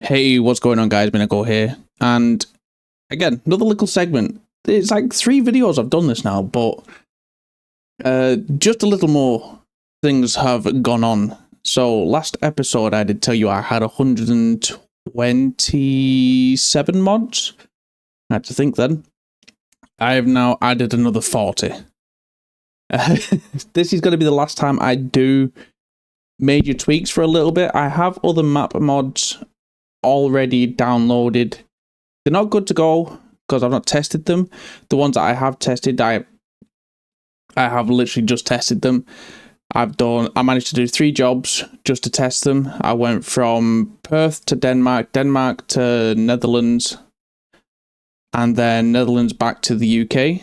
Hey, what's going on, guys? Minigo here, and again, another little segment. It's like 3 videos I've done this now, but just a little more things have gone on. So last episode, I did tell you I had 127 mods. I had to think then. I have now added another 40. This is going to be the last time I do major tweaks for a little bit. I have other map mods already downloaded. They're not good to go because I've not tested them. The ones that I have tested, I have literally just tested them. I managed to do 3 jobs just to test them. I went from Perth to Denmark, Denmark to Netherlands, and then Netherlands back to the UK.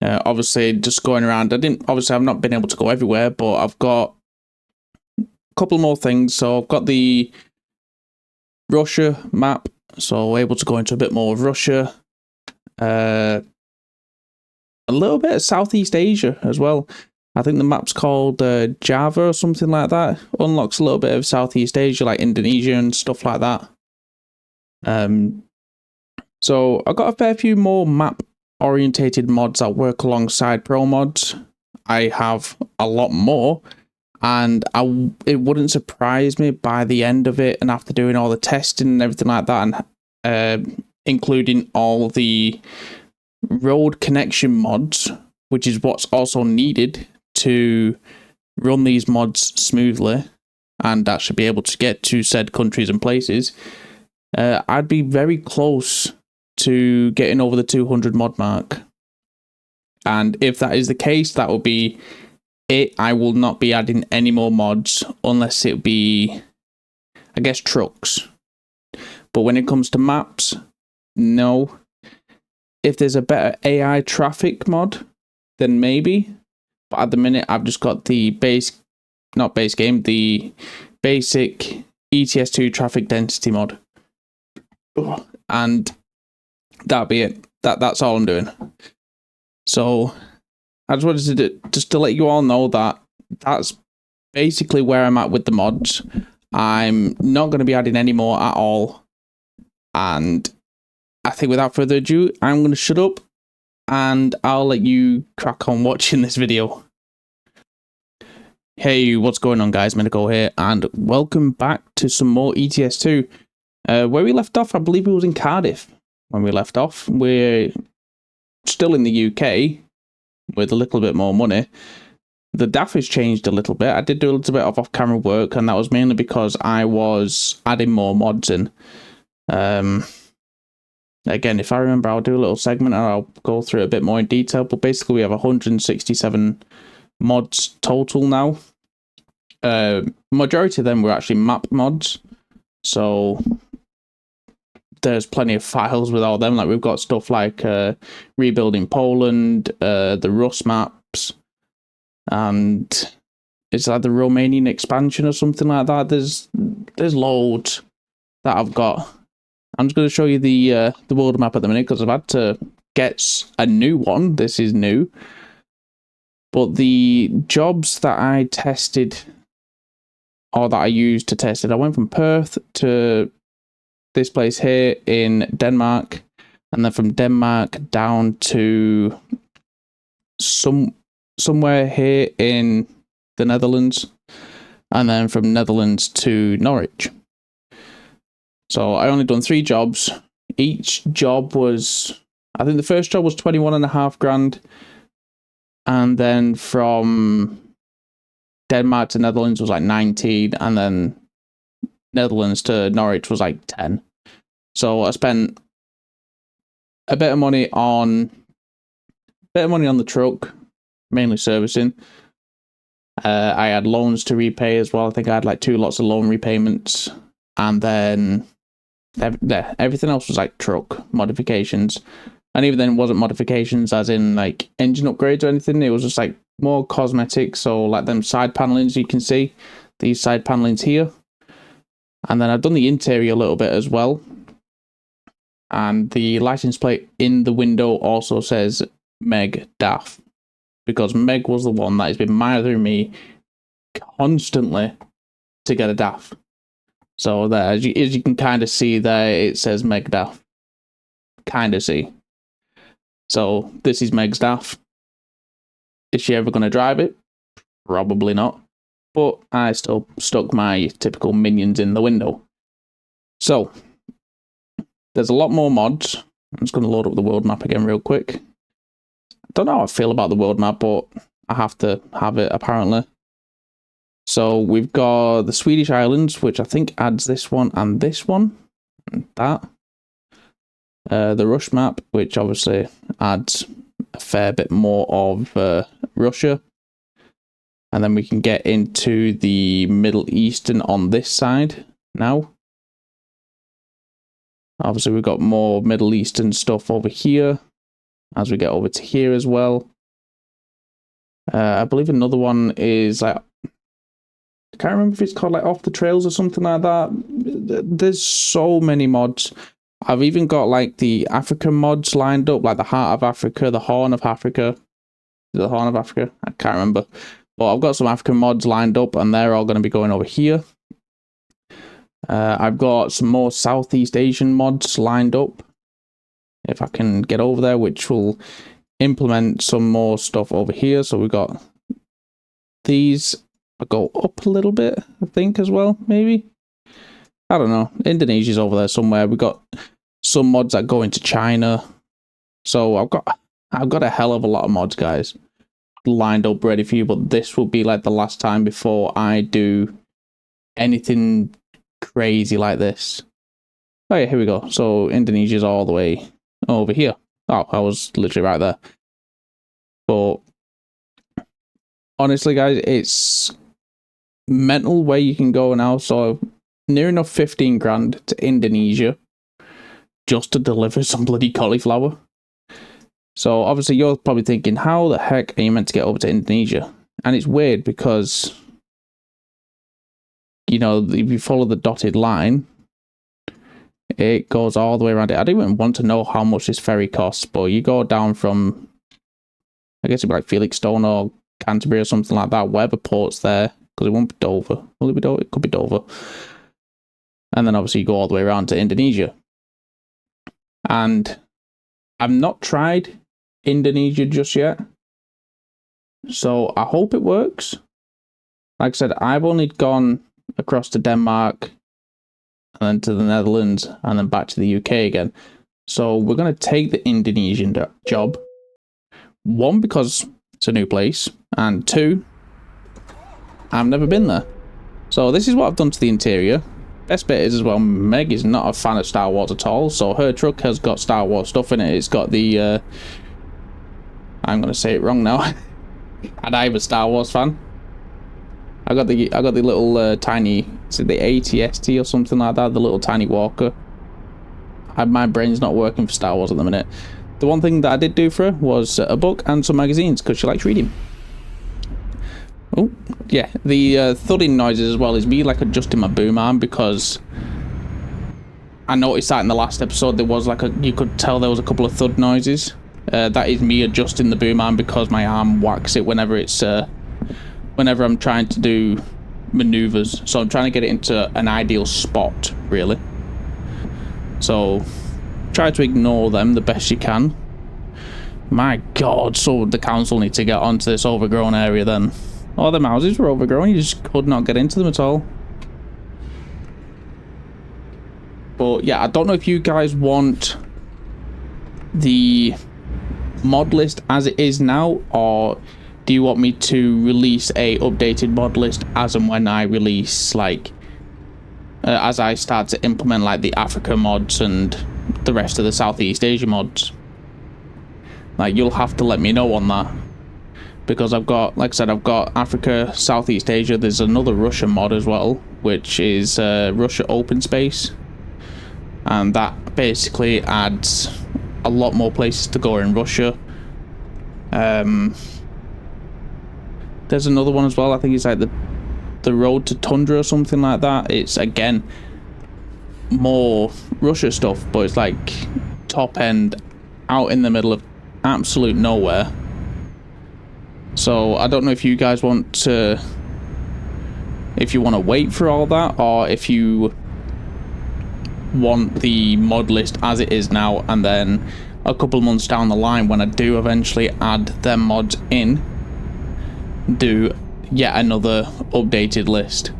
Obviously, just going around. I've not been able to go everywhere, but I've got a couple more things. So I've got the Russia map, so able to go into a bit more of Russia. A little bit of Southeast Asia as well. I think the map's called Java or something like that. Unlocks a little bit of Southeast Asia, like Indonesia and stuff like that. So I've got a fair few more map orientated mods that work alongside pro mods. I have a lot more, and it wouldn't surprise me by the end of it, and after doing all the testing and everything like that, and including all the road connection mods, which is what's also needed to run these mods smoothly and actually be able to get to said countries and places, I'd be very close to getting over the 200 mod mark. And if that is the case, that will be it. I will not be adding any more mods unless it be, I guess, trucks. But when it comes to maps, no. If there's a better AI traffic mod, then maybe. But at the minute, I've just got the the basic ETS2 traffic density mod. And that'll be it. That's all I'm doing. So I just wanted to let you all know that that's basically where I'm at with the mods. I'm not going to be adding any more at all. And I think without further ado, I'm going to shut up and I'll let you crack on watching this video. Hey, what's going on, guys? Minigo here, and welcome back to some more ETS2. Where we left off, I believe it was in Cardiff. When we left off, we're still in the UK with a little bit more money. The DAF has changed a little bit. I did do a little bit of off-camera work, and that was mainly because I was adding more mods in. Again, if I remember, I'll do a little segment and I'll go through it a bit more in detail. But basically, we have 167 mods total now. Majority of them were actually map mods. So there's plenty of files with all them. Like, we've got stuff like rebuilding Poland, the Rus maps, and it's like the Romanian expansion or something like that. There's loads that I've got. I'm just going to show you the world map at the minute because I've had to get a new one. This is new. But the jobs that I tested, or that I used to test it, I went from Perth to this place here in Denmark, and then from Denmark down to somewhere here in the Netherlands, and then from Netherlands to Norwich. So I only done 3 jobs. Each job was, I think the first job was 21.5 grand, and then from Denmark to Netherlands was like 19, and then Netherlands to Norwich was like 10. So I spent a bit of money on the truck, mainly servicing. I had loans to repay as well. I think I had like 2 lots of loan repayments, and then everything else was like truck modifications. And even then, it wasn't modifications as in like engine upgrades or anything. It was just like more cosmetic. So like them side panelings, you can see these side panelings here. And then I've done the interior a little bit as well. And the license plate in the window also says Meg DAF, because Meg was the one that has been mithering me constantly to get a DAF. So there, as you can kind of see there, it says Megdaff. Kind of see. So this is Meg's DAF. Is she ever going to drive it? Probably not. But I still stuck my typical minions in the window. So there's a lot more mods. I'm just going to load up the world map again real quick. I don't know how I feel about the world map, but I have to have it apparently. So we've got the Swedish Islands, which I think adds this one and this one. And that. The Rush map, which obviously adds a fair bit more of Russia. And then we can get into the Middle Eastern on this side now. Obviously, we've got more Middle Eastern stuff over here as we get over to here as well. I believe another one is like, I can't remember if it's called like Off the Trails or something like that. There's so many mods. I've even got like the African mods lined up, like the Heart of Africa, the Horn of Africa. The Horn of Africa? I can't remember. But I've got some African mods lined up and they're all going to be going over here. I've got some more Southeast Asian mods lined up, if I can get over there, which will implement some more stuff over here. So we've got these. I'll go up a little bit, I think, as well, maybe. I don't know. Indonesia's over there somewhere. We've got some mods that go into China. So I've got a hell of a lot of mods, guys, lined up ready for you. But this will be like the last time before I do anything crazy like this. Oh yeah, here we go. So Indonesia's all the way over here. Oh, I was literally right there. But honestly, guys, it's mental where you can go now. So near enough 15 grand to Indonesia just to deliver some bloody cauliflower. So obviously you're probably thinking, how the heck are you meant to get over to Indonesia? And it's weird because, you know, if you follow the dotted line, it goes all the way around it. I don't even want to know how much this ferry costs, but you go down from, I guess it'd be like Felixstowe or Canterbury or something like that, wherever port's there, because it won't be Dover. Will it be Dover? It could be Dover. And then obviously you go all the way around to Indonesia. And I've not tried Indonesia just yet, so I hope it works. Like I said, I've only gone across to Denmark and then to the Netherlands and then back to the UK again. So we're going to take the Indonesian job. One, because it's a new place, and two, I've never been there. So this is what I've done to the interior. Best bit is as well, Meg is not a fan of Star Wars at all, so her truck has got Star Wars stuff in it. It's got the, I'm going to say it wrong now. And I'm a Star Wars fan. I got the little tiny, is it the ETS2 or something like that? The little tiny walker. My brain's not working for Star Wars at the minute. The one thing that I did do for her was a book and some magazines because she likes reading. Oh, yeah, the thudding noises as well is me like adjusting my boom arm, because I noticed that in the last episode there was like you could tell there was a couple of thud noises. That is me adjusting the boom arm because my arm whacks it whenever it's whenever I'm trying to do maneuvers. So I'm trying to get it into an ideal spot, really. So try to ignore them the best you can. My God, so the council need to get onto this overgrown area then. All them houses were overgrown, you just could not get into them at all. But yeah, I don't know if you guys want the mod list as it is now, or do you want me to release a updated mod list as and when I release, like, as I start to implement like the Africa mods and the rest of the Southeast Asia mods? Like, you'll have to let me know on that. Because I've got, like I said, I've got Africa, Southeast Asia. There's another Russia mod as well, which is Russia Open Space. And that basically adds a lot more places to go in Russia. There's another one as well. I think it's like the Road to Tundra or something like that. It's, again, more Russia stuff, but it's like top end, out in the middle of absolute nowhere. So I don't know if you guys want to, if you want to wait for all that, or if you want the mod list as it is now, and then a couple of months down the line, when I do eventually add them mods in, do yet another updated list.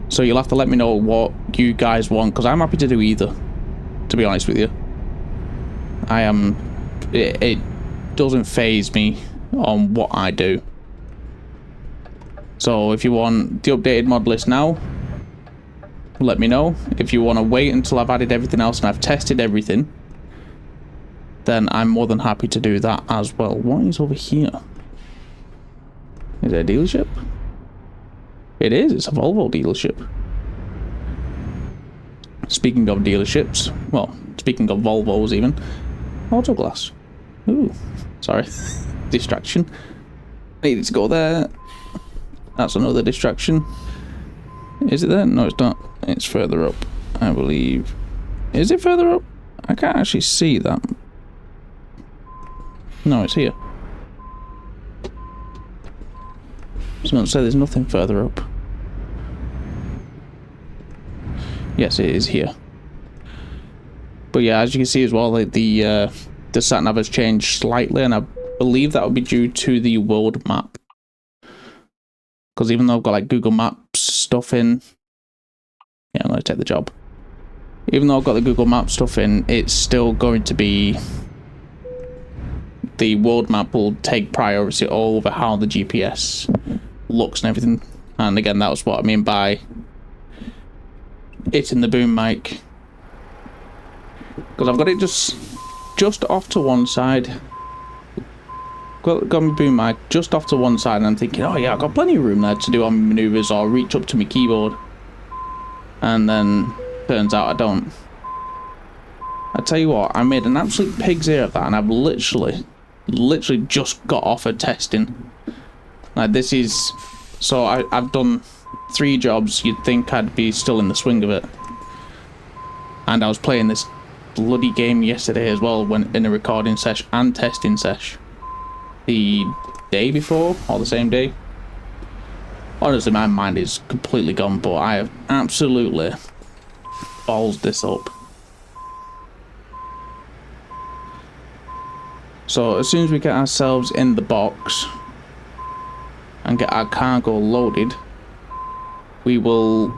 So you'll have to let me know what you guys want, because I'm happy to do either, to be honest with you. It doesn't faze me on what I do. So if you want the updated mod list now, let me know. If you want to wait until I've added everything else and I've tested everything, then I'm more than happy to do that as well. What is over here? Is it a dealership? It is. It's a Volvo dealership. Speaking of dealerships, well, speaking of Volvos even, auto glass. Ooh, sorry. Distraction. Needed to go there. That's another distraction. Is it there? No, it's not. It's further up, I believe. Is it further up? I can't actually see that. No, it's here. So don't say there's nothing further up. Yes, it is here. But yeah, as you can see as well, like the sat nav has changed slightly, and I believe that would be due to the world map. Because even though I've got like Google Maps stuff in, yeah, I'm going to take the job. Even though I've got the Google Maps stuff in, it's still going to be, the world map will take priority over how the GPS looks and everything. And again, that was what I mean by it in the boom mic, because I've got it just off to one side. Got my boom mic just off to one side, and I'm thinking, oh yeah, I've got plenty of room there to do on maneuvers or reach up to my keyboard. And then turns out I don't. I tell you what, I made an absolute pig's ear of that, and I've literally just got offered testing. Like, this is, so I've done 3 jobs. You'd think I'd be still in the swing of it. And I was playing this bloody game yesterday as well, when in a recording sesh and testing sesh. The day before, or the same day. Honestly, my mind is completely gone, but I have absolutely ballsed this up. So as soon as we get ourselves in the box and get our cargo loaded, we will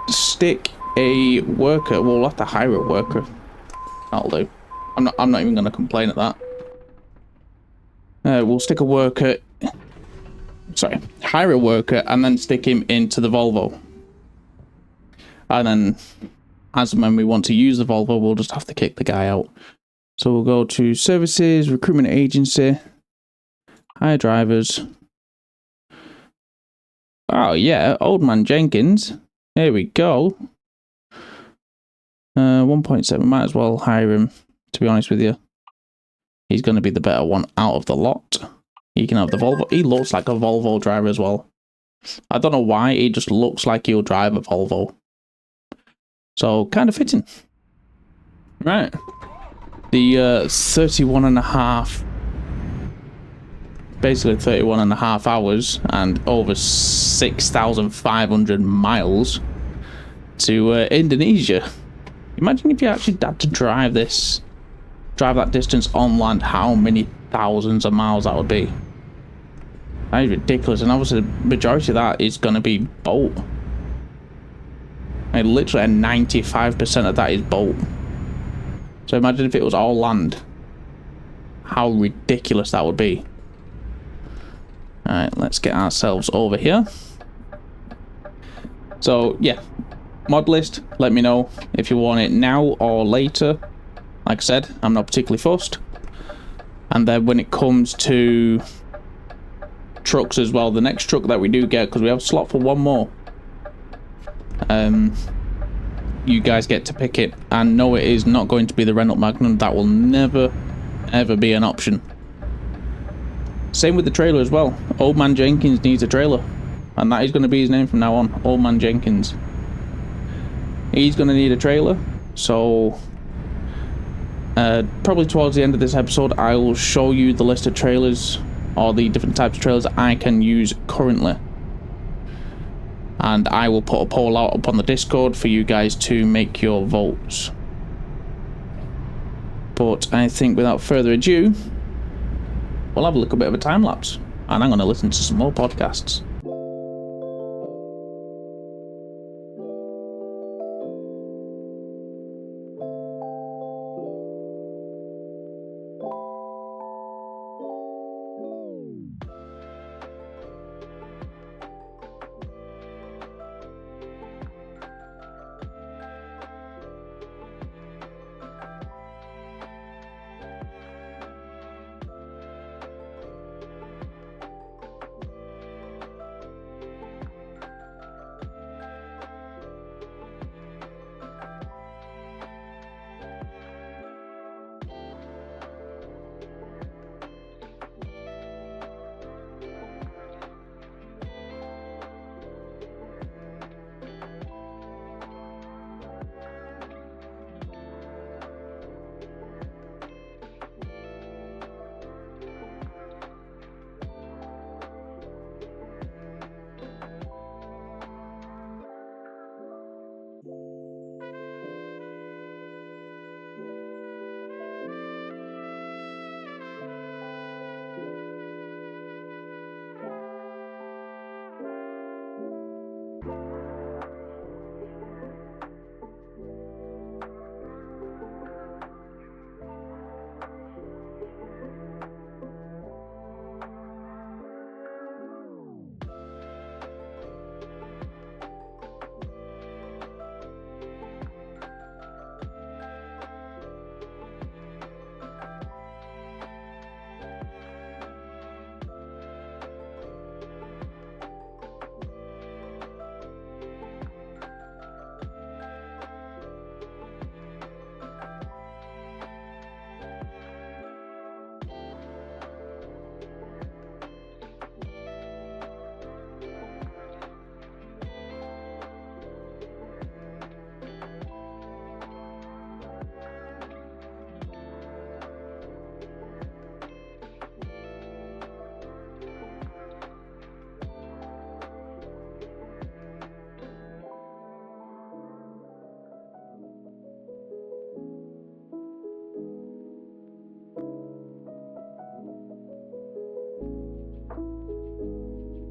stick a worker. We'll have to hire a worker. That'll do. I'm not even going to complain at that. We'll stick a worker. Sorry, hire a worker and then stick him into the Volvo. And then, as and when we want to use the Volvo, we'll just have to kick the guy out. So we'll go to services, recruitment agency, hire drivers. Oh yeah, Old Man Jenkins. There we go. 1.7, might as well hire him, to be honest with you. He's going to be the better one out of the lot. He can have the Volvo. He looks like a Volvo driver as well. I don't know why, he just looks like he'll drive a Volvo. So, kind of fitting. Right. The 31 and a half, basically 31 and a half hours and over 6,500 miles to Indonesia. Imagine if you actually had to drive that distance on land, how many thousands of miles that would be. That is ridiculous, and obviously the majority of that is going to be boat. I mean, literally 95% of that is boat. So imagine if it was all land. How ridiculous that would be. Alright, let's get ourselves over here. So, yeah. Mod list, let me know if you want it now or later. Like I said, I'm not particularly fussed. And then when it comes to trucks as well, the next truck that we do get, because we have a slot for one more, you guys get to pick it. And no, it is not going to be the Renault Magnum. That will never ever be an option. Same with the trailer as well. Old Man Jenkins needs a trailer, and that is going to be his name from now on. Old Man Jenkins. He's going to need a trailer. So probably towards the end of this episode, I will show you the list of trailers, or the different types of trailers I can use currently. and I will put a poll out upon the Discord for you guys to make your votes. But I think without further ado, we'll have a little bit of a time lapse, and I'm going to listen to some more podcasts.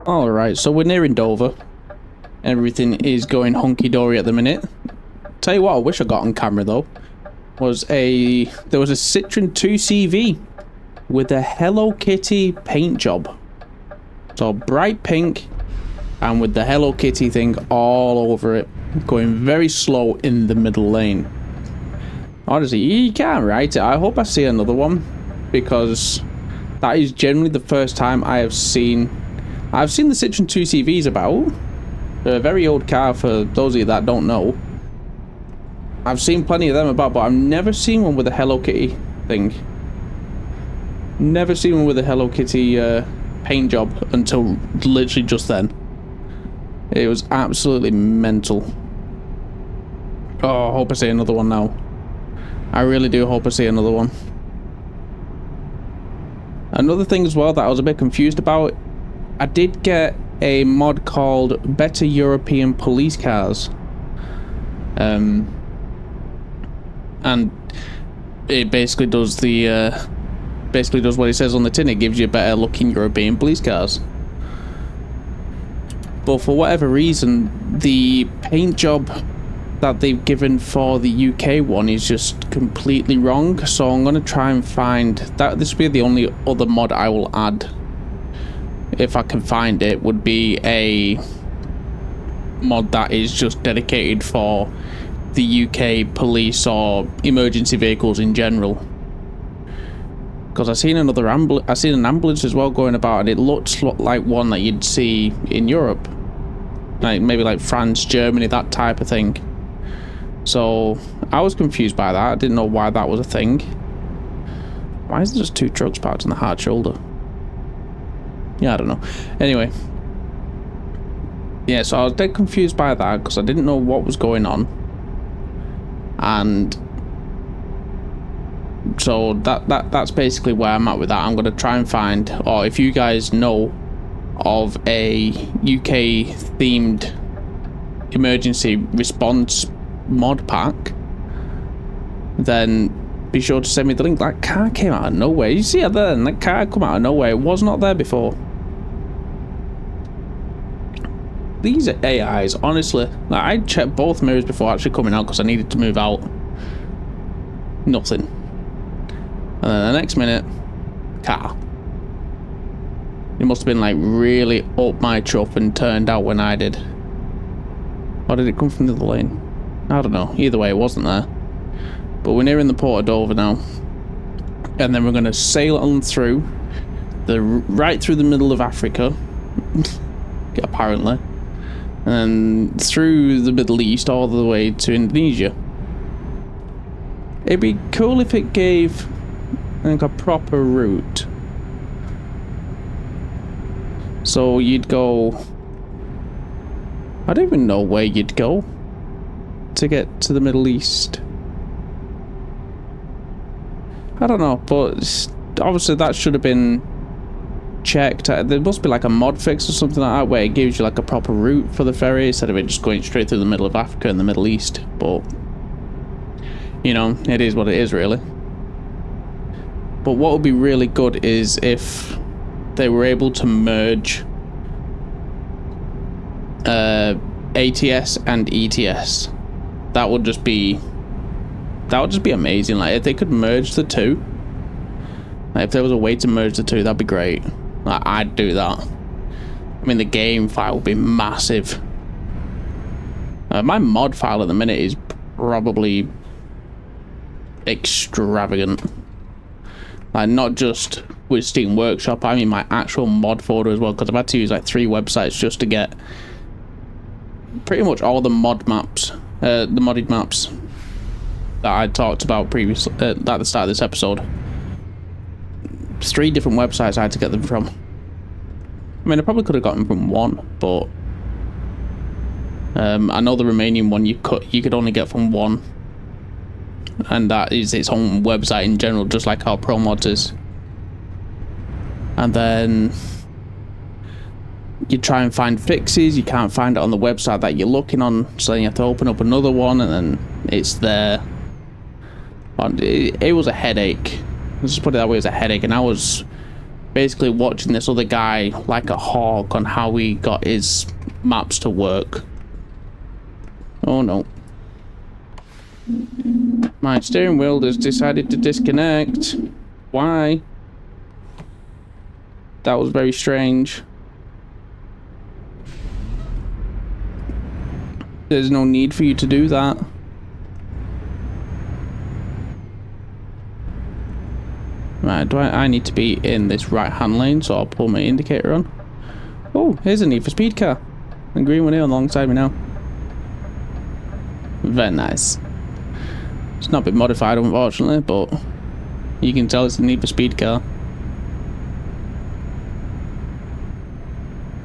Alright, so we're nearing Dover. Everything is going hunky-dory at the minute. Tell you what I wish I got on camera though, there was a Citroen 2CV with a Hello Kitty paint job. So bright pink and with the Hello Kitty thing all over it, going very slow in the middle lane. Honestly, you can't write it. I hope I see another one, because that is generally the first time I've seen the Citroen 2CVs about. They're a very old car for those of you that don't know. I've seen plenty of them about, but I've never seen one with a Hello Kitty thing. Never seen one with a Hello Kitty paint job until literally just then. It was absolutely mental. Oh, I hope I see another one now. I really do hope I see another one. Another thing as well that I was a bit confused about, I did get a mod called Better European Police Cars. And it basically does what it says on the tin. It gives you better looking European police cars. But for whatever reason, the paint job that they've given for the UK one is just completely wrong. So I'm going to try and find that. This will be the only other mod I will add, if I can find it, would be a mod that is just dedicated for the UK police or emergency vehicles in general. Because I seen an ambulance as well going about, and it looks like one that you'd see in Europe, like maybe like France, Germany, that type of thing. So I was confused by that. I didn't know why that was a thing. Why is there just two trucks parked on the hard shoulder? Yeah, I don't know. Anyway, yeah, so I was dead confused by that because I didn't know what was going on. And so that's basically where I'm at with that. I'm going to try and find, or if you guys know of a UK themed emergency response mod pack, then be sure to send me the link. That car came out of nowhere. You see it there? That car come out of nowhere. It was not there before. These AIs, honestly, like, I checked both mirrors before actually coming out because I needed to move out. Nothing. And then the next minute, car. It must have been like really up my truck and turned out when I did. Or did it come from the other lane? I don't know. Either way, it wasn't there. But we're nearing the Port of Dover now. And then we're going to sail on through, right through the middle of Africa. Apparently. And through the Middle East all the way to Indonesia. It'd be cool if it gave, I think, a proper route. So you'd go, I don't even know where you'd go to get to the Middle East. I don't know, but obviously that should have been checked. There must be like a mod fix or something like that where it gives you like a proper route for the ferry instead of it just going straight through the middle of Africa and the Middle East. But you know, it is what it is, really. But what would be really good is if they were able to merge ATS and ETS. That would just be amazing. Like, if they could merge the two, like, if there was a way to merge the two, that'd be great. Like, I'd do that. I mean, the game file would be massive. My mod file at the minute is probably extravagant. Like, not just with Steam Workshop, I mean my actual mod folder as well, because I've had to use like 3 websites just to get pretty much all the mod maps, the modded maps that I talked about previously at the start of this episode. 3 different websites I had to get them from. I mean, I probably could have gotten them from one, but I know the Romanian one you could only get from one, and that is its own website in general, just like how ProMods is. And then you try and find fixes, you can't find it on the website that you're looking on, so then you have to open up another one, and then it's there. It was a headache. Let's just put it that way, it was a headache, and I was basically watching this other guy like a hawk on how he got his maps to work. Oh no. My steering wheel has decided to disconnect. Why? That was very strange. There's no need for you to do that. Right, I need to be in this right-hand lane, so I'll pull my indicator on. Oh, here's a Need for Speed car. The green one here alongside me now. Very nice. It's not been modified, unfortunately, but you can tell it's a Need for Speed car.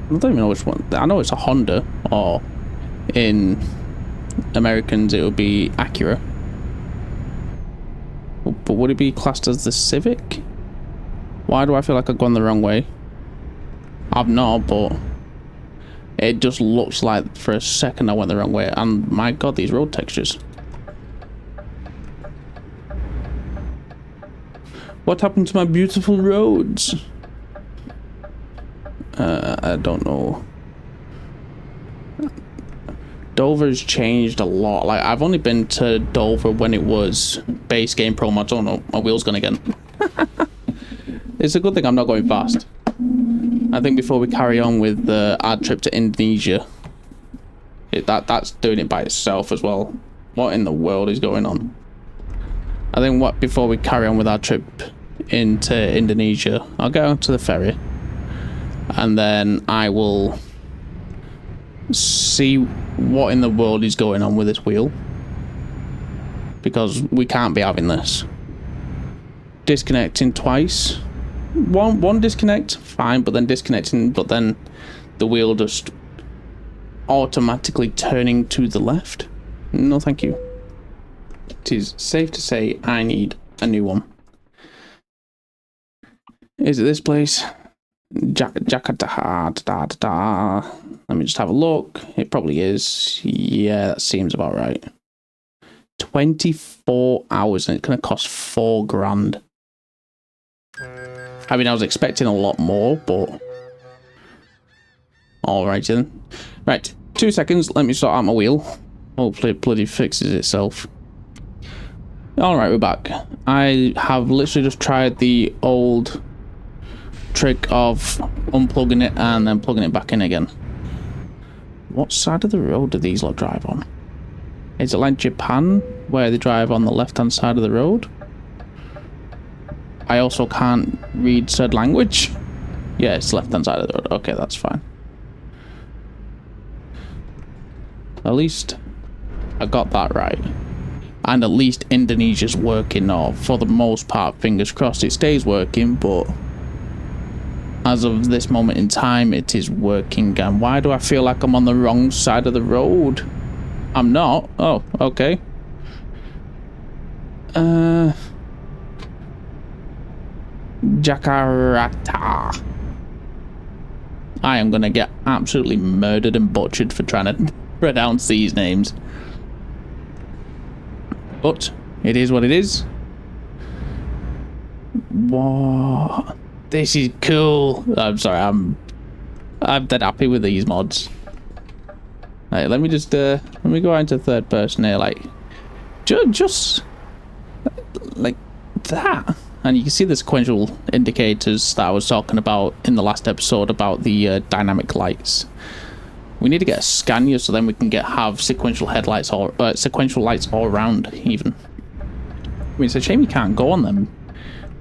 I don't even know which one. I know it's a Honda, or in Americans it would be Acura. But would it be classed as the Civic? Why do I feel like I've gone the wrong way? I've not, but it just looks like for a second I went the wrong way. And my god, these road textures. What happened to my beautiful roads? I don't know. Dover's changed a lot. Like, I've only been to Dover when it was base game pro mods. Oh no, my wheel's gone again. It's a good thing I'm not going fast. I think before we carry on with our trip to Indonesia, that's doing it by itself as well. What in the world is going on? I think before we carry on with our trip into Indonesia, I'll get onto the ferry, and then I will see what in the world is going on with this wheel, because we can't be having this. Disconnecting twice. One disconnect, fine, but then disconnecting, but then the wheel just automatically turning to the left. No, thank you. It is safe to say I need a new one. Is it this place? Jakarta. Let me just have a look. It probably is. Yeah, that seems about right. 24 hours and it's going to cost 4 grand. I mean, I was expecting a lot more, but... Alright then. Right, 2 seconds. Let me sort out my wheel. Hopefully it bloody fixes itself. Alright, we're back. I have literally just tried the old trick of unplugging it and then plugging it back in again. What side of the road do these lot drive on? Is it like Japan, where they drive on the left-hand side of the road? I also can't read said language. Yeah, it's left-hand side of the road. Okay, that's fine. At least I got that right. And at least Indonesia's working, or for the most part, fingers crossed it stays working, but as of this moment in time, it is working. And why do I feel like I'm on the wrong side of the road? I'm not. Oh, okay. Jakarta. I am gonna get absolutely murdered and butchered for trying to pronounce these names. But it is what it is. What? This is cool. I'm sorry, I'm dead happy with these mods. Right, let me just let me go into third person here, like just like that, and you can see the sequential indicators that I was talking about in the last episode about the dynamic lights. We need to get a Scania so then we can have sequential headlights or sequential lights all around even. I mean, it's a shame you can't go on them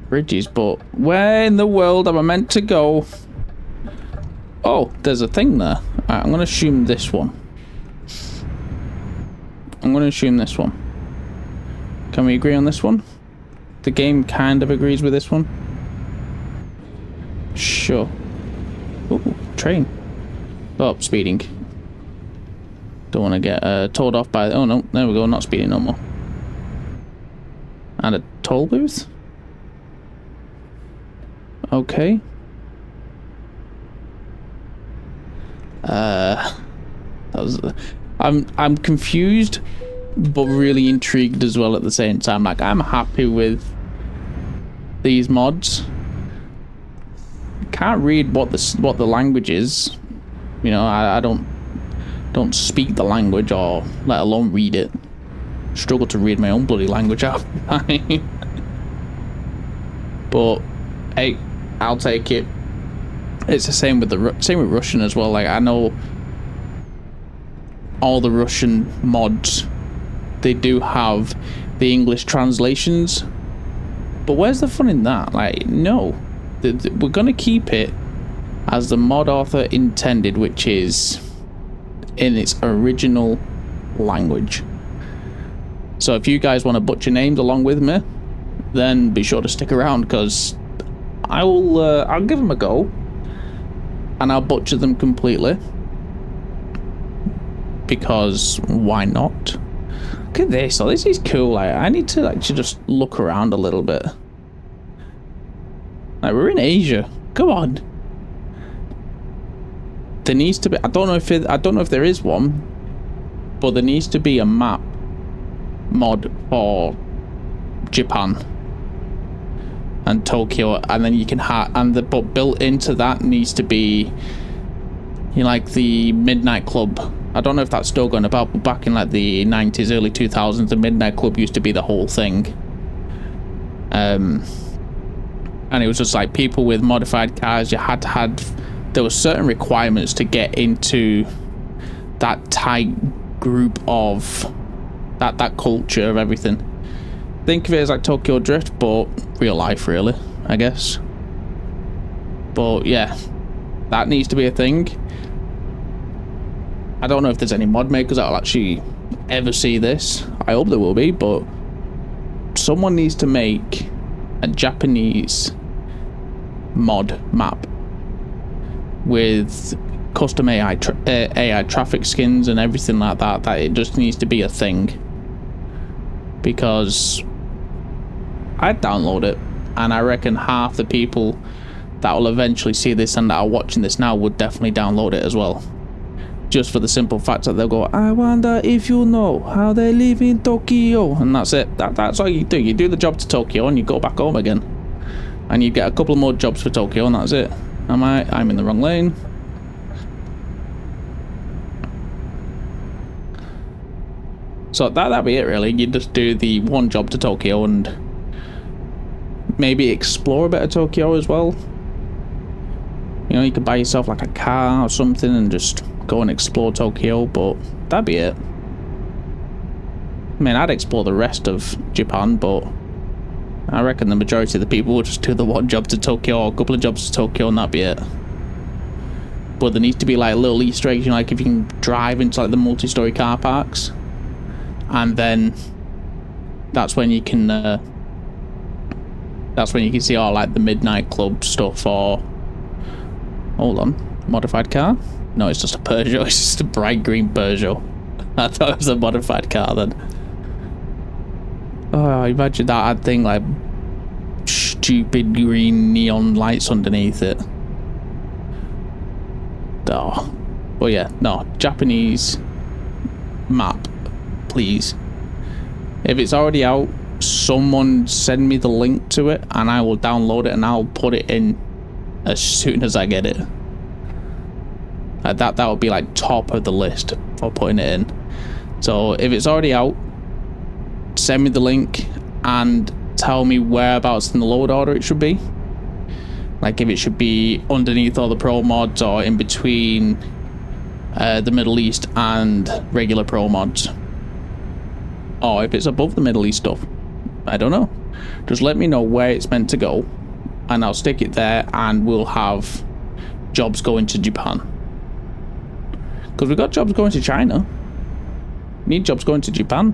bridges, but where in the world am I meant to go? Oh, there's a thing there. Right, I'm going to assume this one. I'm going to assume this one. Can we agree on this one? The game kind of agrees with this one. Sure. Ooh, train. Oh, speeding. Don't want to get towed off by... Oh, no. There we go. Not speeding no more. And a toll booth? Okay. I'm confused, but really intrigued as well at the same time. Like, I'm happy with these mods. Can't read what the language is. You know, I don't speak the language, or let alone read it. Struggle to read my own bloody language out. But hey, I'll take it. It's the same with Russian as well. Like, I know all the Russian mods, they do have the English translations, but where's the fun in that? Like, no, we're gonna keep it as the mod author intended, which is in its original language. So if you guys want to butcher names along with me, then be sure to stick around, because I'll give them a go and I'll butcher them completely, because why not? Look at this. Oh, this is cool. Like, I need to actually just look around a little bit. Like, we're in Asia. Come on. There needs to be, I don't know if there is one, but there needs to be a map mod for Japan and Tokyo, and then you can but built into that needs to be, you know, like the Midnight Club. I don't know if that's still going about, but back in like the 90s, early 2000s, the Midnight Club used to be the whole thing. And it was just like people with modified cars. You had to there were certain requirements to get into that tight group of that culture of everything. Think of it as like Tokyo Drift, but real life, really, I guess. But yeah, that needs to be a thing. I don't know if there's any mod makers that'll actually ever see this. I hope there will be, but someone needs to make a Japanese mod map with custom AI traffic skins and everything like that. That it just needs to be a thing, because I'd download it, and I reckon half the people that will eventually see this and that are watching this now would definitely download it as well. Just for the simple fact that they'll go, I wonder if you know how they live in Tokyo. And that's it. That's all you do. You do the job to Tokyo and you go back home again. And you get a couple more jobs for Tokyo and that's it. I'm in the wrong lane. So that'd be it really. You just do the one job to Tokyo and maybe explore a bit of Tokyo as well. You know, you could buy yourself like a car or something and just go and explore Tokyo, but that'd be it. I mean, I'd explore the rest of Japan, but I reckon the majority of the people would just do the one job to Tokyo or a couple of jobs to Tokyo and that'd be it. But there needs to be like little Easter eggs, you know, like if you can drive into like the multi-story car parks, and then that's when you can see all like the midnight club stuff. Or hold on, modified car? No, it's just a Peugeot. It's just a bright green Peugeot. I thought it was a modified car then. Oh, imagine that had thing like stupid green neon lights underneath it. Oh, but yeah, no, Japanese map, please. If it's already out, someone send me the link to it and I will download it and I'll put it in as soon as I get it. That would be like top of the list for putting it in. So if it's already out, send me the link and tell me whereabouts in the load order it should be. Like if it should be underneath all the pro mods or in between the Middle East and regular pro mods. Or if it's above the Middle East stuff. I don't know. Just let me know where it's meant to go and I'll stick it there and we'll have jobs going to Japan. Because we've got jobs going to China. Need jobs going to Japan.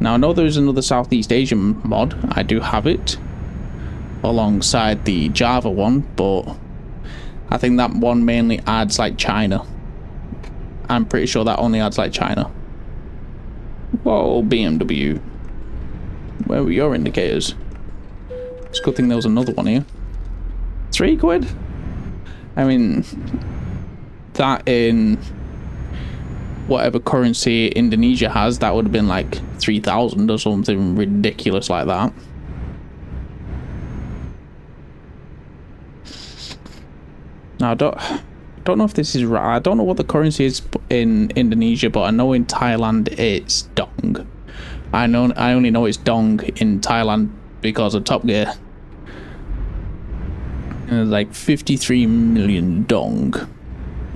Now I know there's another Southeast Asian mod. I do have it alongside the Java one, but I think that one mainly adds like China. I'm pretty sure that only adds like China. Whoa, BMW. Where were your indicators? It's a good thing there was another one here. £3? I mean, that in whatever currency Indonesia has, that would have been like 3,000 or something ridiculous like that. Now I don't know if this is right. I don't know what the currency is in Indonesia, but I know in Thailand it's dong. I only know it's dong in Thailand because of Top Gear. And it's like 53 million dong.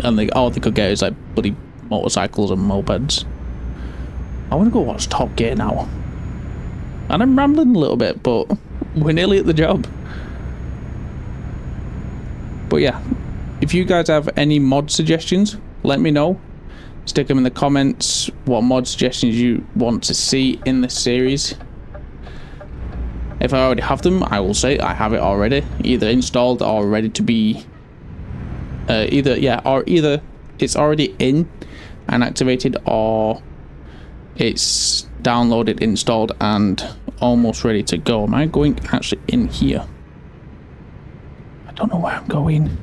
And all they could get is like bloody motorcycles and mopeds. I want to go watch Top Gear now. And I'm rambling a little bit, but we're nearly at the job. But yeah, if you guys have any mod suggestions, let me know. Stick them in the comments, what mod suggestions you want to see in this series. If I already have them, I will say I have it already, either installed or ready to be either it's already in and activated, or it's downloaded, installed and almost ready to go. Am I going actually in here? I don't know where I'm going.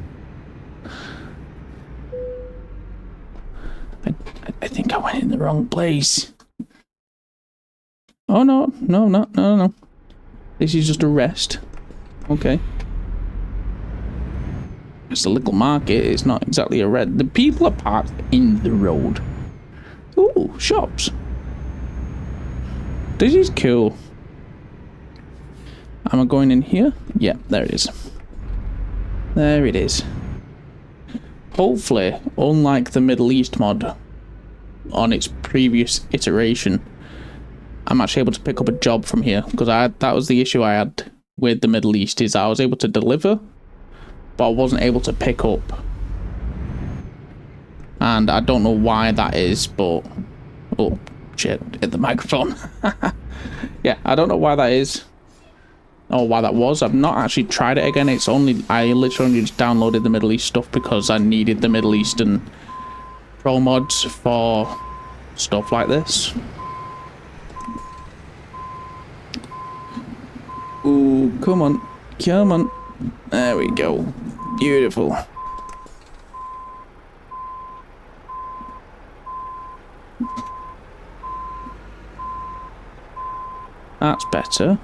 I think I went in the wrong place. Oh no. This is just a rest. Okay. It's a little market, it's not exactly a red. The people are parked in the road. Ooh, shops. This is cool. Am I going in here? Yeah, there it is. There it is. Hopefully, unlike the Middle East mod on its previous iteration, I'm actually able to pick up a job from here, because that was the issue I had with the Middle East, is I was able to deliver, but I wasn't able to pick up. And I don't know why that is, but... oh, shit, hit the microphone. Yeah, I don't know why that is. Or why that was. I've not actually tried it again. It's only... I literally just downloaded the Middle East stuff because I needed the Middle Eastern pro mods for stuff like this. Ooh, come on. Come on. There we go. Beautiful. That's better.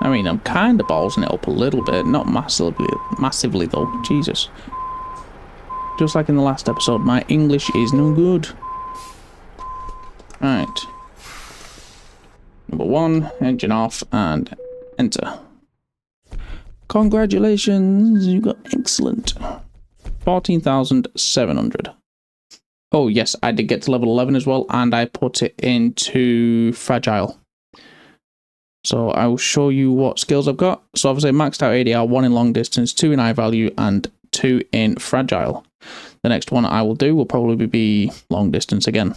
I mean, I'm kind of ballsing it up a little bit, not massively though. Jesus. Just like in the last episode, my English is no good. Right. Number 1, engine off, and enter. Congratulations, you got excellent. 14,700. Oh yes, I did get to level 11 as well, and I put it into fragile. So I will show you what skills I've got. So obviously maxed out ADR, 1 in long distance, 2 in high value, and 2 in fragile. The next one I will do will probably be long distance again.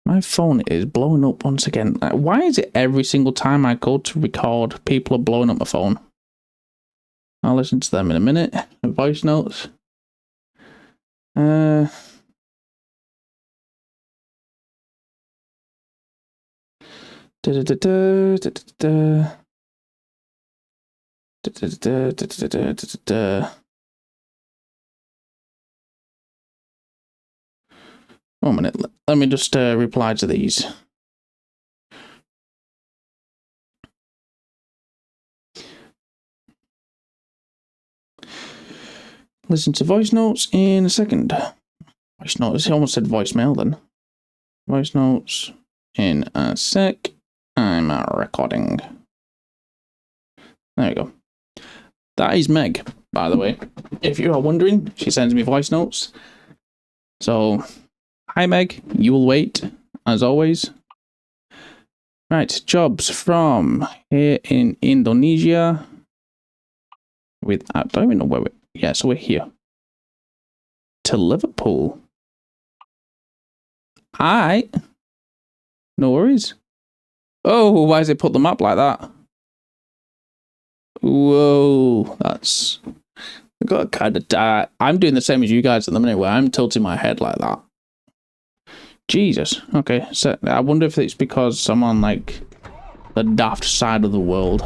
My phone is blowing up once again. Why is it every single time I go to record, people are blowing up my phone? I'll listen to them in a minute. Voice notes. One minute, let me just reply to these. Listen to voice notes in a second. Voice notes, I almost said voicemail then. Voice notes in a sec. I'm recording. There we go. That is Meg, by the way. If you are wondering, she sends me voice notes. So, hi Meg, you will wait, as always. Right, jobs from here in Indonesia. I don't even know where yeah, so we're here. To Liverpool. No worries. Oh, why does it put the map like that? Whoa, that's... I got kind of die. I'm doing the same as you guys at the minute, where I'm tilting my head like that. Jesus. Okay, so I wonder if it's because I'm on like the daft side of the world.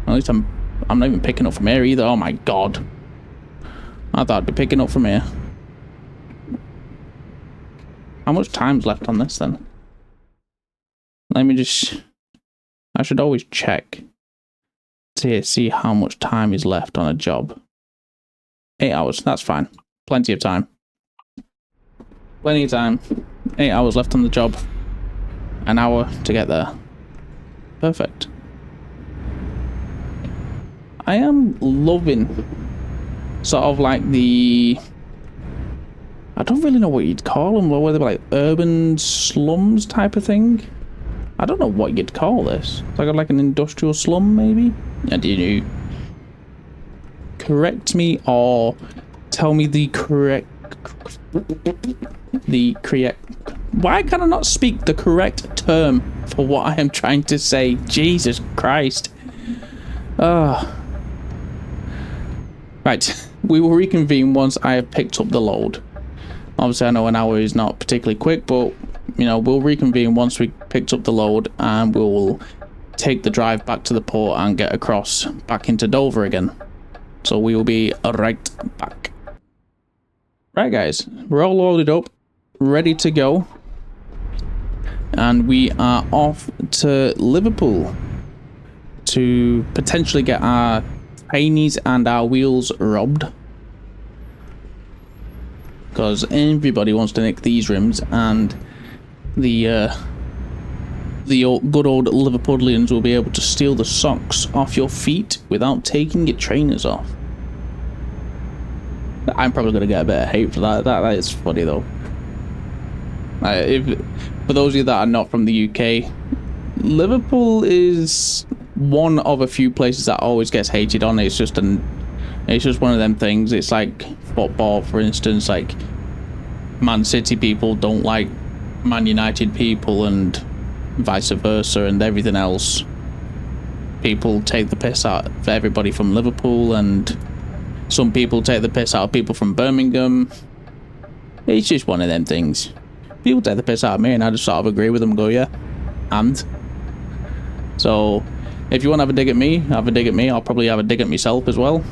At least I'm not even picking up from here either. Oh my god. I thought I'd be picking up from here. How much time's left on this then? Let me just... I should always check to see how much time is left on a job. 8 hours, that's fine. Plenty of time. Plenty of time. 8 hours left on the job. An hour to get there. Perfect. I am loving sort of like the... I don't really know what you'd call them, whether they're like urban slums type of thing. I don't know what you'd call this. It's like an industrial slum, maybe? And you correct me or tell me the correct... Why can I not speak the correct term for what I am trying to say? Jesus Christ. Right, we will reconvene once I have picked up the load. Obviously, I know an hour is not particularly quick, but, you know, we'll reconvene once we picked up the load and we'll take the drive back to the port and get across back into Dover again. So we will be right back. Right, guys, we're all loaded up, ready to go. And we are off to Liverpool to potentially get our heinies and our wheels robbed. Because everybody wants to nick these rims, and the good old Liverpudlians will be able to steal the socks off your feet without taking your trainers off. I'm probably going to get a bit of hate for that. That is funny though. For those of you that are not from the UK, Liverpool is one of a few places that always gets hated on. It's just one of them things. It's like football, for instance. Like Man City people don't like Man United people, and vice versa, and everything else. People take the piss out of everybody from Liverpool, and some people take the piss out of people from Birmingham. It's just one of them things. People take the piss out of me, and I just sort of agree with them and go, yeah. And So if you want to have a dig at me, have a dig at me. I'll probably have a dig at myself as well.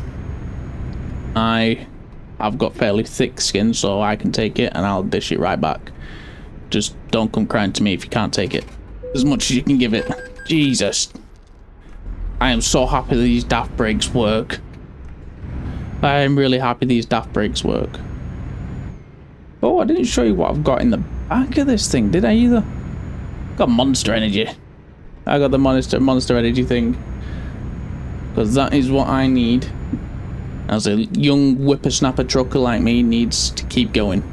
I've got fairly thick skin, so I can take it and I'll dish it right back. Just don't come crying to me if you can't take it. As much as you can give it. Jesus. I am so happy these daft brakes work. I am really happy these daft brakes work. Oh, I didn't show you what I've got in the back of this thing, did I either? Got Monster Energy. I got the Monster Energy thing. Because that is what I need. As a young whippersnapper trucker like me needs to keep going.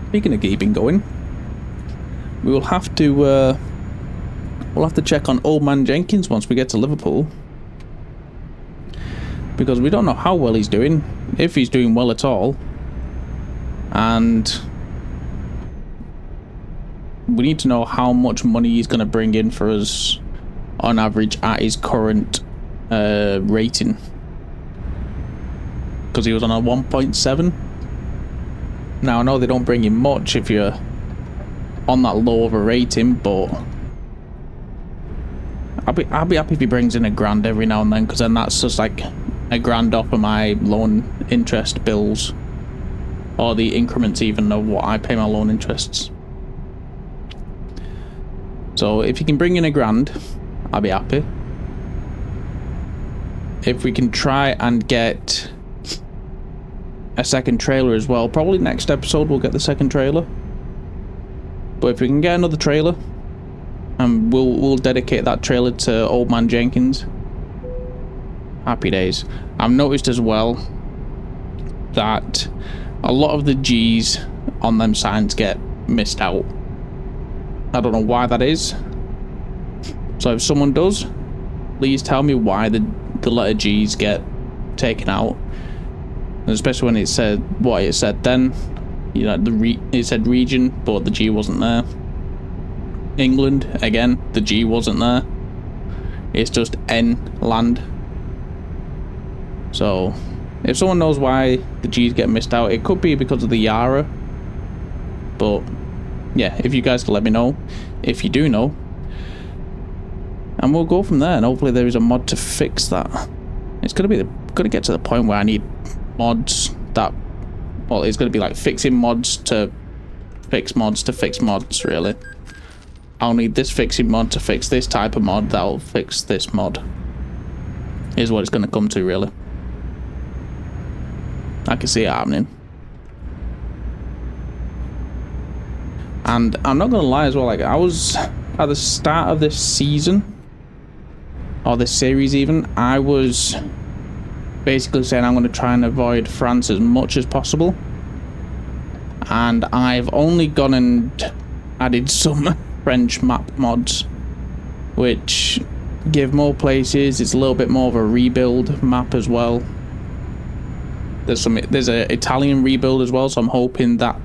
Speaking of keeping going, we will have to we'll have to check on Old Man Jenkins once we get to Liverpool, because we don't know how well he's doing, if he's doing well at all, and we need to know how much money he's going to bring in for us on average at his current rating, because he was on a 1.7. Now I know they don't bring in much if you're on that low of a rating, but I'll be happy if he brings in £1,000 every now and then, because then that's just like £1,000 off of my loan interest bills, or the increments even of what I pay my loan interests. So if you can bring in £1,000, I'll be happy. If we can try and get a second trailer as well, probably next episode we'll get the second trailer. But if we can get another trailer, and we'll dedicate that trailer to Old Man Jenkins. Happy days. I've noticed as well that a lot of the G's on them signs get missed out. I don't know why that is. So if someone does, please tell me why the letter G's get taken out. And especially when it said what it said then. You know, it said region, but the G wasn't there. England, again, the G wasn't there. It's just N, land. So if someone knows why the G's get missed out, it could be because of the Yara. But yeah, if you guys can let me know, if you do know, and we'll go from there. And hopefully there is a mod to fix that. It's gonna get to the point where I need mods that, well, it's gonna be like fixing mods to fix mods to fix mods. Really, I'll need this fixing mod to fix this type of mod that'll fix this mod. Is what it's gonna come to, really. I can see it happening. And I'm not gonna lie as well, like, I was at the start of this season, or this series even, I was basically saying I'm going to try and avoid France as much as possible. And I've only gone and added some French map mods, which give more places. It's a little bit more of a rebuild map as well. There's a Italian rebuild as well, so I'm hoping that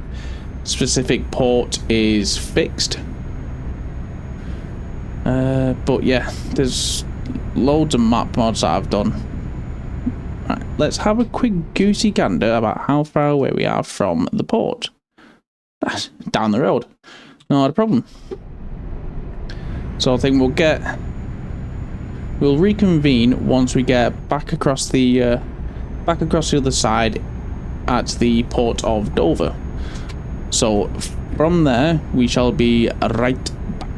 specific port is fixed. But yeah, there's loads of map mods that I've done. Right, let's have a quick goosey gander about how far away we are from the port. That's down the road, not a problem. So I think we'll reconvene once we get back across the other side at the port of Dover. So from there we shall be right back.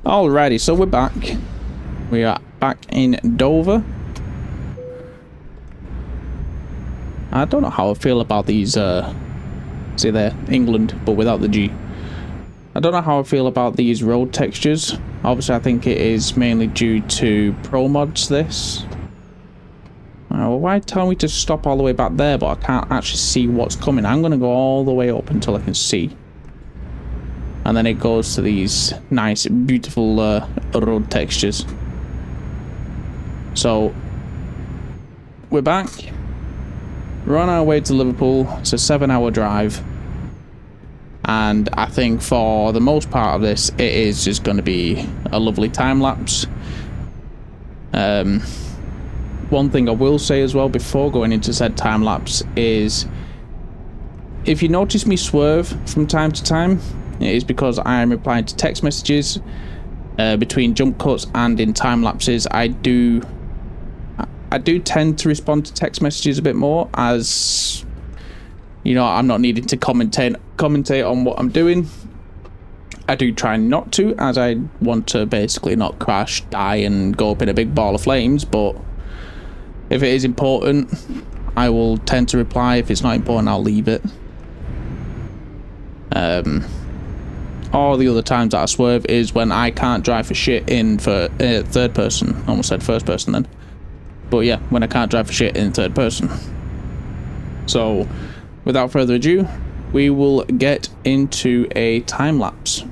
Alrighty, so we're back. We are back in Dover. I don't know how I feel about these, see there, England, but without the G. I don't know how I feel about these road textures. Obviously, I think it is mainly due to Pro Mods, this. Why tell me to stop all the way back there, but I can't actually see what's coming? I'm going to go all the way up until I can see. And then it goes to these nice, beautiful road textures. So, we're back. We're on our way to Liverpool. It's a 7-hour drive. And I think for the most part of this, it is just going to be a lovely time lapse. One thing I will say as well before going into said time lapse is If you notice me swerve from time to time, it is because I am replying to text messages between jump cuts and in time lapses. I do tend to respond to text messages a bit more, as you know, I'm not needing to commentate on what I'm doing. I do try not to, as I want to basically not crash, die, and go up in a big ball of flames. But if it is important, I will tend to reply. If it's not important, I'll leave it. All the other times that I swerve is when I can't drive for shit in third person. Almost said first person then. But yeah, when I can't drive for shit in third person. So, without further ado, we will get into a time lapse.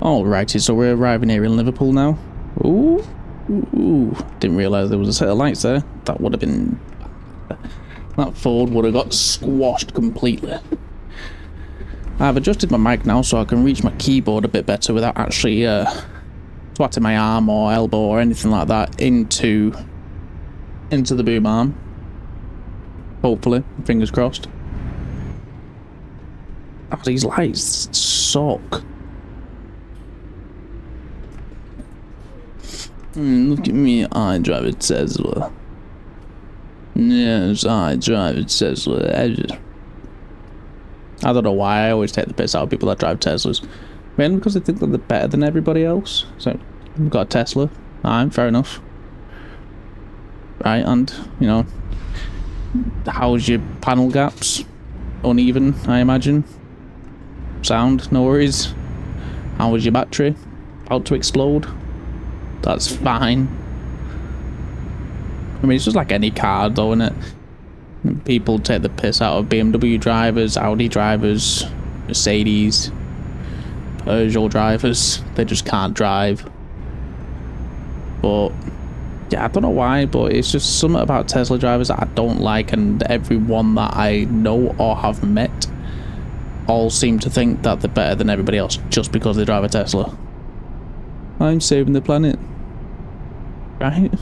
Alrighty, so we're arriving here in Liverpool now. Ooh, didn't realise there was a set of lights there. That would have been... that Ford would have got squashed completely. I've adjusted my mic now so I can reach my keyboard a bit better without actually twatting my arm or elbow or anything like that into the boom arm. Hopefully, fingers crossed. Oh, these lights suck. Look at me, I drive a Tesla. Yes, I drive a Tesla. I don't know why I always take the piss out of people that drive Teslas. Mainly because they think that they're better than everybody else. So, we've got a Tesla. Alright, fair enough. right? And, you know, how's your panel gaps? Uneven, I imagine. Sound, no worries. How was your battery? About to explode? That's fine. I mean, it's just like any car, though, isn't it? People take the piss out of BMW drivers, Audi drivers, Mercedes, Peugeot drivers. They just can't drive. But yeah, I don't know why, but it's just something about Tesla drivers that I don't like, and everyone that I know or have met all seem to think that they're better than everybody else just because they drive a Tesla. I'm saving the planet. Right?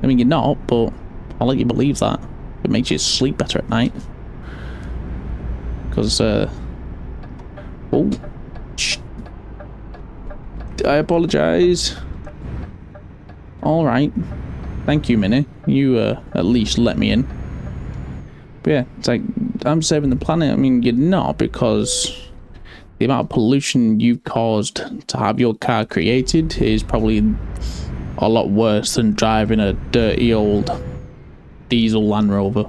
I mean, you're not, but I'll let you believe that. It makes you sleep better at night. Because, oh. Shh. I apologise. Alright. Thank you, Minnie. You, at least let me in. But yeah, it's like, I'm saving the planet. I mean, you're not, because the amount of pollution you've caused to have your car created is probably a lot worse than driving a dirty old diesel Land Rover.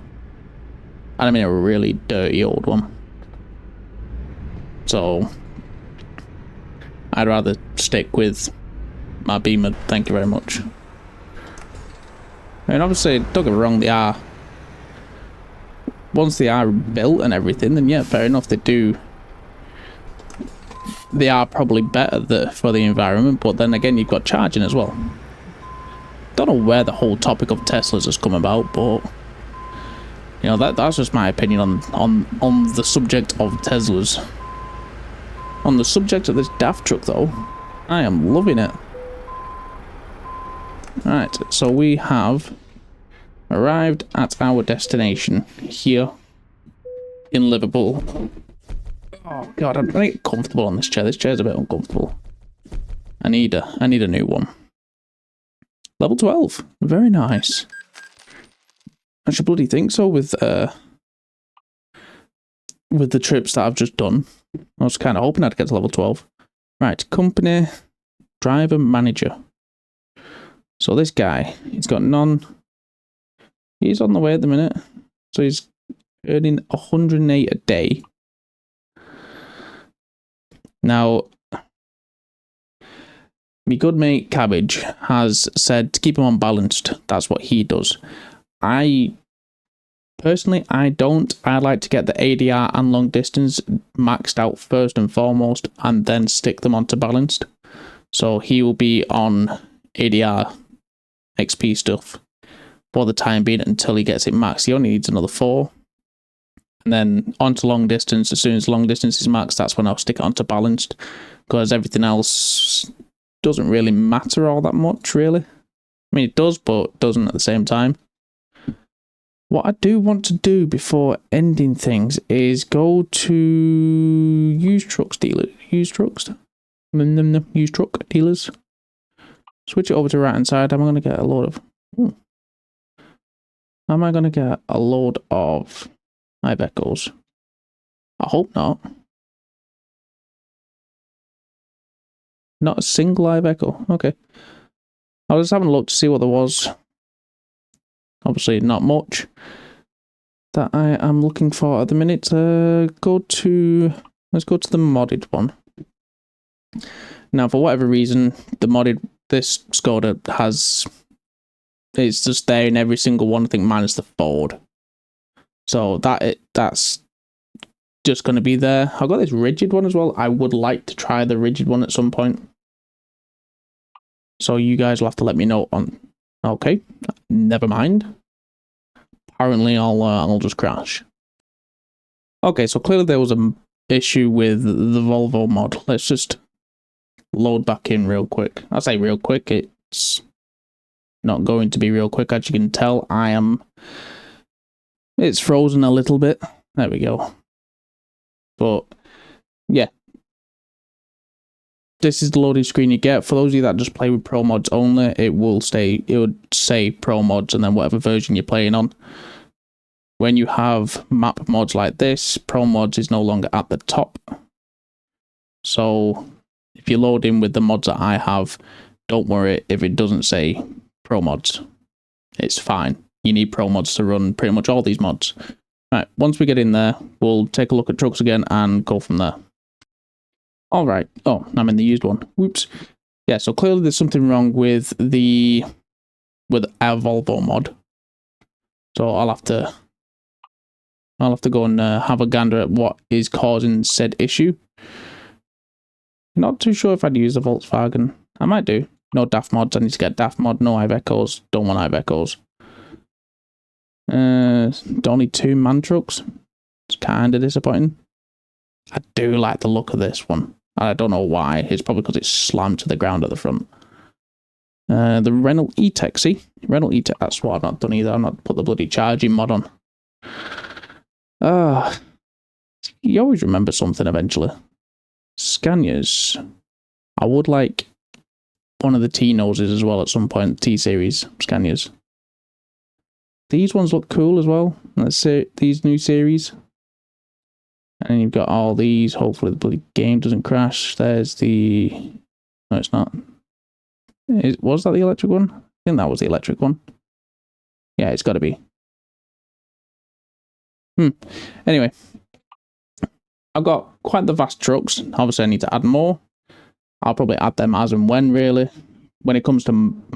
And I mean a really dirty old one. So I'd rather stick with my Beamer, thank you very much. I mean, obviously, don't get me wrong, once they are built and everything, then yeah, fair enough, they are probably better for the environment, but then again, you've got charging as well. Don't know where the whole topic of Teslas has come about, but you know, that's just my opinion on the subject of Teslas. On the subject of this daft truck, though, I am loving it. Right, so we have arrived at our destination here in Liverpool. Oh god, I'm gonna get comfortable on this chair. This chair's a bit uncomfortable. I need a new one. Level 12. Very nice. I should bloody think so with the trips that I've just done. I was kind of hoping I'd get to level 12. Right, company driver manager. So this guy, he's got none. He's on the way at the minute. So he's earning 108 a day. Now, my good mate Cabbage has said to keep him unbalanced. That's what he does. Personally, I don't. I like to get the ADR and long distance maxed out first and foremost, and then stick them onto balanced. So he will be on ADR XP stuff for the time being until he gets it maxed. He only needs another 4. And then onto long distance. As soon as long distance is maxed, that's when I'll stick it onto balanced. Because everything else doesn't really matter all that much, really. I mean, it does, but doesn't at the same time. What I do want to do before ending things is go to used truck dealers. Used truck dealers. Switch it over to right hand side. Am I going to get a load of... Am I going to get a load of Ivecos? I hope not. Not a single Iveco. Okay. I was just having a look to see what there was. Obviously, not much that I am looking for at the minute. Let's go to the modded one. Now, for whatever reason, this Skoda it's just there in every single one, I think, minus the Ford. So that's just going to be there. I've got this rigid one as well. I would like to try the rigid one at some point. So you guys will have to let me know on... Okay, never mind. Apparently, I'll just crash. Okay, so clearly there was an issue with the Volvo mod. Let's just load back in real quick. I say real quick, it's not going to be real quick. As you can tell, it's frozen a little bit. There we go. But yeah, this is the loading screen you get. For those of you that just play with Pro Mods only, it would say Pro Mods and then whatever version you're playing on. When you have map mods like this, Pro Mods is no longer at the top. So if you load in with the mods that I have, don't worry if it doesn't say Pro Mods. it's fine. You need pro mods to run pretty much all these mods. Right, once we get in there, we'll take a look at trucks again and go from there. All right. Oh, I'm in the used one. Whoops. Yeah, so clearly there's something wrong with our Volvo mod. So I'll have to go and have a gander at what is causing said issue. Not too sure if I'd use the Volkswagen. I might do. No DAF mods. I need to get DAF mod. No Ivecos. Don't want Ivecos. Only 2 man trucks. It's kind of disappointing. I do like the look of this one. I don't know why. It's probably because it's slammed to the ground at the front. The Renault E-Tech, see? Renault E-Tech, that's what I've not done either. I've not put the bloody charging mod on. You always remember something eventually. Scanias. I would like one of the T-noses as well at some point. T-series Scanias. These ones look cool as well. Let's say these new series. And then you've got all these. Hopefully the bloody game doesn't crash. There's the... No, it's not. Was that the electric one? I think that was the electric one. Yeah, it's got to be. Anyway. I've got quite the vast trucks. Obviously, I need to add more. I'll probably add them as and when, really. When it comes to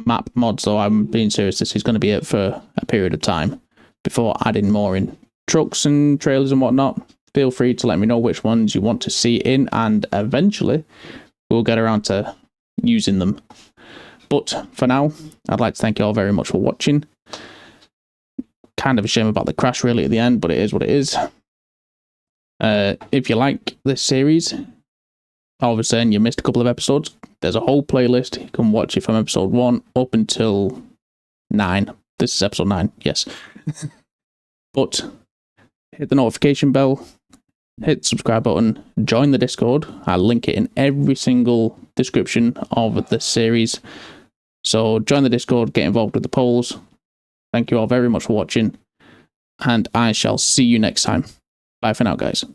map mods, though, I'm being serious. This is going to be it for a period of time before adding more in. Trucks and trailers and whatnot, feel free to let me know which ones you want to see in, and eventually we'll get around to using them. But for now, I'd like to thank you all very much for watching. Kind of a shame about the crash really at the end, but it is what it is. If you like this series, obviously, and you missed a couple of episodes, there's a whole playlist. You can watch it from episode 1 up until 9. This is episode 9, yes. But hit the notification bell, hit the subscribe button, join the Discord. I'll link it in every single description of this series. So join the Discord, get involved with the polls. Thank you all very much for watching, and I shall see you next time. Bye for now, guys.